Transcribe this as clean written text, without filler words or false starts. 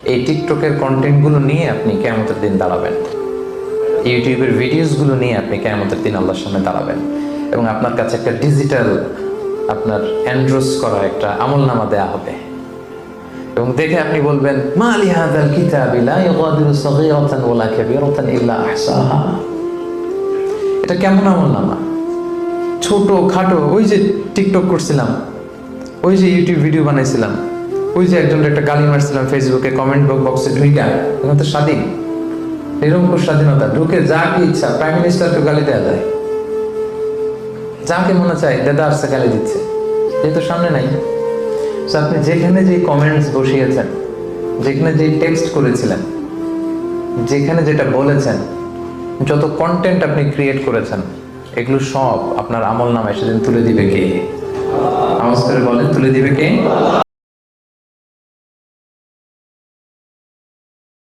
এই টিকটকের কন্টেন্টগুলো নিয়ে আপনি কিয়ামতের দিন দাঁড়াবেন, ইউটিউবের ভিডিওসগুলো নিয়ে আপনি কিয়ামতের দিন আল্লাহর সামনে দাঁড়াবেন এবং আপনার কাছে একটা ডিজিটাল আপনার এন্ড্রোস করা একটা আমলনামা দেয়া হবে এবং দেখে আপনি বলবেন মা লি হাযাল কিতাবি লা ইউগাদিরু সাগীরাতান ওয়ালা কাবীরাতান ইল্লা আহসাহা। এটা কেমন আমলনামা? ছোট খাটো, ওই যে টিকটক করছিলাম, ওই যে ইউটিউব ভিডিও বানাইছিলাম, ওই যে একজনের একটা গালি মারছিলাম ফেসবুকে কমেন্ট বক্সে ঢুইকা, এখন তো স্বাধীন, নিরঙ্কুশ স্বাধীনতা, ঢুকে যা কি ইচ্ছা প্রাইম মিনিস্টারকে গালি দেওয়া যায়, যাকে মনে চায় দাদা আসছে গালি দিচ্ছে, যেহেতু সামনে নাই। আপনি যেখানে যে কমেন্টস বসিয়েছেন, যেখানে যে টেক্সট করেছিলেন, যেখানে যেটা বলেছেন, যত কন্টেন্ট আপনি ক্রিয়েট করেছেন, এগুলো সব আপনার আমল নামায় সেদিন তুলে দিবে কে? আওয়াজ করে বলেন, তুলে দিবে কে?